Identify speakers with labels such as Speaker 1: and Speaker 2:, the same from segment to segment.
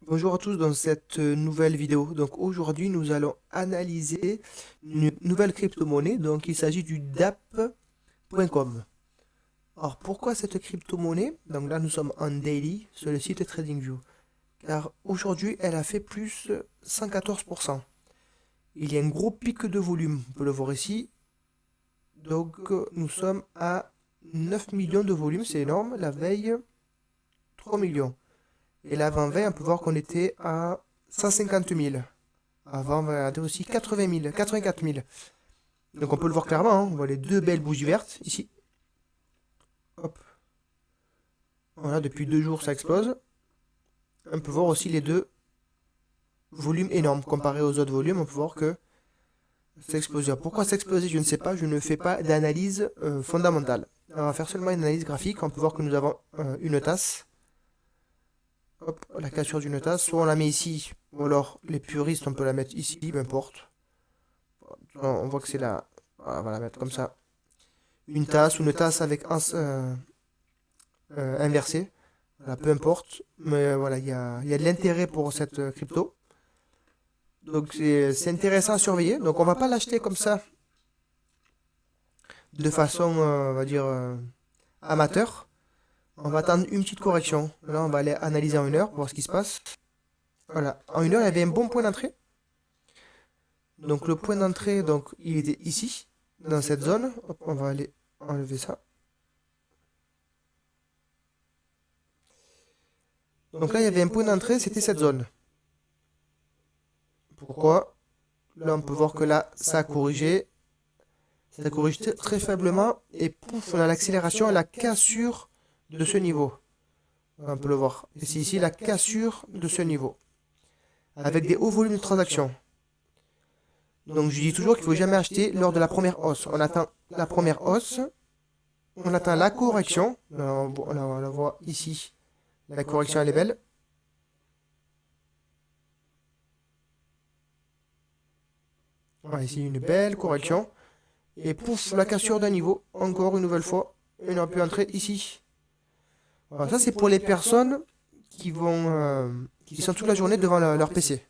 Speaker 1: Bonjour à tous dans cette nouvelle vidéo. Donc aujourd'hui nous allons analyser une nouvelle crypto-monnaie. Donc il s'agit du DAP.com. Alors pourquoi cette crypto-monnaie? Donc là nous sommes en daily sur le site TradingView. Car aujourd'hui elle a fait plus 114%. Il y a un gros pic de volume, on peut le voir ici. Donc nous sommes à 9 millions de volume, c'est énorme. La veille 3 millions. Et l'avant-veille, on peut voir qu'on était à 150 000. Avant, on va regarder aussi 80 000, 84 000. Donc on peut le voir clairement, hein. On voit les deux belles bougies vertes ici. Hop. Voilà, depuis 2 jours, ça explose. On peut voir aussi les deux volumes énormes. Comparé aux autres volumes, on peut voir que c'est explosé. Pourquoi c'est explosé? Je ne sais pas. Je ne fais pas d'analyse fondamentale. On va faire seulement une analyse graphique. On peut voir que nous avons une tasse. Hop, la cassure d'une tasse. Soit on la met ici, ou alors les puristes, on peut la mettre ici, peu importe. On voit que c'est là. Voilà, on va la mettre comme ça. Une tasse ou une tasse avec un inversé. Voilà, peu importe. Mais voilà, il y a de l'intérêt pour cette crypto. Donc c'est intéressant à surveiller. Donc on va pas l'acheter comme ça de façon, on va dire, amateur. On va attendre une petite correction. Là, on va aller analyser en 1 heure pour voir ce qui se passe. Voilà, en 1 heure, il y avait un bon point d'entrée. Donc le point d'entrée, donc il était ici, dans cette zone. Hop, on va aller enlever ça. Donc là, il y avait un point d'entrée, c'était cette zone. Pourquoi? Là, on peut voir que là, ça a corrigé. Ça corrige très faiblement. Et pouf, on a l'accélération et la cassure de ce niveau. On peut le voir. Et c'est ici la cassure de ce niveau. Avec des hauts volumes de transactions. Donc je dis toujours qu'il ne faut jamais acheter lors de la première hausse. On attend la première hausse. On attend la correction. Là, on la voit ici. La correction, elle est belle. Voilà, ici, une belle correction. Et pouf, la cassure d'un niveau. Encore une nouvelle fois. Et on peut entrer ici. Voilà, ça, c'est pour les personnes qui sont toute la journée devant leur PC.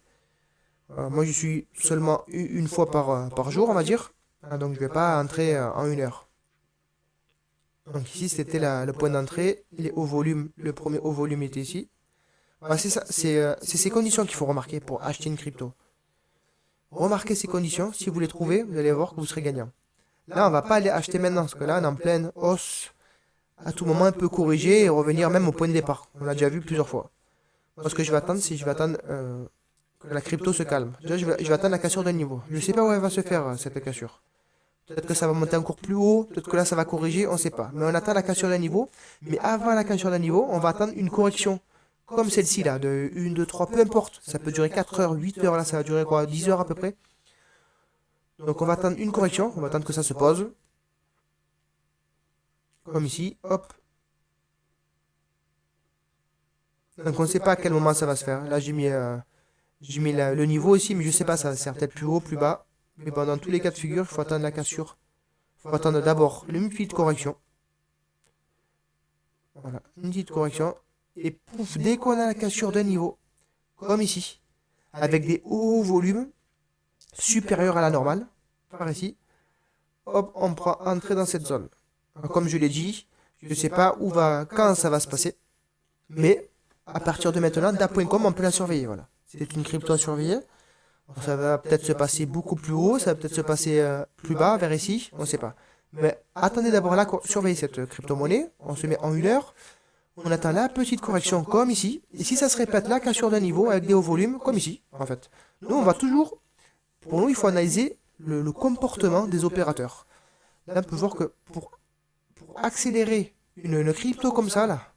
Speaker 1: Moi, je suis seulement une fois par jour, on va dire. Donc, je ne vais pas entrer en 1 heure. Donc, ici, c'était le point d'entrée. Les hauts volumes, le premier haut volume était ici. Voilà, c'est ça, c'est ces conditions qu'il faut remarquer pour acheter une crypto. Remarquez ces conditions. Si vous les trouvez, vous allez voir que vous serez gagnant. Là, on ne va pas aller acheter maintenant, parce que là, on est en pleine hausse. À tout moment, on peut corriger et revenir même au point de départ. On l'a déjà vu plusieurs fois. Moi, ce que je vais attendre, c'est je vais attendre que la crypto se calme. Déjà, je vais attendre la cassure d'un niveau. Je ne sais pas où elle va se faire, cette cassure. Peut-être que ça va monter encore plus haut, peut-être que là, ça va corriger, on ne sait pas. Mais on attend la cassure d'un niveau. Mais avant la cassure d'un niveau, on va attendre une correction. Comme celle-ci, là, de 1, 2, 3, peu importe. Ça peut durer 4 heures, 8 heures, là, ça va durer quoi, 10 heures à peu près. Donc, on va attendre une correction, on va attendre que ça se pose. Comme ici, hop. Donc on ne sait pas à quel moment ça va se faire. Là j'ai mis le niveau ici, mais je ne sais pas, ça va se faire peut-être plus haut, plus bas. Mais bon, dans tous les cas de figure, il faut attendre la cassure. Il faut attendre d'abord une petite correction. Voilà, une petite correction. Et pouf, dès qu'on a la cassure d'un niveau, comme ici, avec des hauts volumes supérieurs à la normale, par ici, hop, on prend entrer dans cette zone. Comme je l'ai dit, je ne sais pas quand ça va se passer, mais à partir de maintenant, DAP.com, on peut la surveiller. Voilà. C'est une crypto à surveiller. Ça va peut-être se passer beaucoup plus haut, ça va peut-être se passer plus bas, vers ici, on ne sait pas. Mais attendez d'abord là, surveiller cette crypto-monnaie. On se met en 1 heure. On attend la petite correction comme ici. Et si ça se répète là, cassure d'un niveau avec des hauts volumes, comme ici, en fait. Nous, on va toujours. Pour nous, il faut analyser le comportement des opérateurs. Là, on peut voir que pour accélérer une crypto comme ça, là,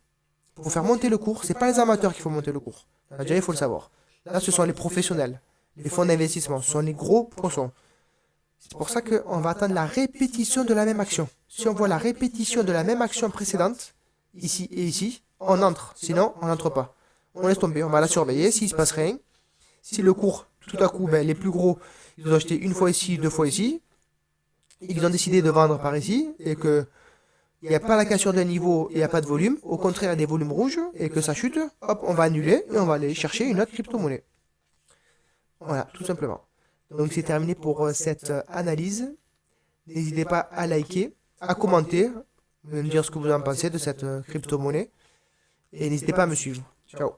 Speaker 1: pour faire monter le cours, c'est pas les amateurs qui font monter le cours. Déjà, il faut le savoir. Là, ce sont les professionnels, les fonds d'investissement, ce sont les gros poissons. C'est pour ça qu'on va attendre la répétition de la même action. Si on voit la répétition de la même action précédente, ici et ici, on entre. Sinon, on n'entre pas. On laisse tomber, on va la surveiller. S'il ne se passe rien, si le cours, tout à coup, les plus gros, ils ont acheté une fois ici, 2 fois ici, ils ont décidé de vendre par ici, et qu'il il n'y a pas la cassure d'un niveau et il n'y a pas de volume, au contraire, il y a des volumes rouges et que ça chute, hop, on va annuler et on va aller chercher une autre crypto-monnaie. Voilà, tout simplement. Donc c'est terminé pour cette analyse. N'hésitez pas à liker, à commenter, me dire ce que vous en pensez de cette crypto-monnaie. Et n'hésitez pas à me suivre. Ciao.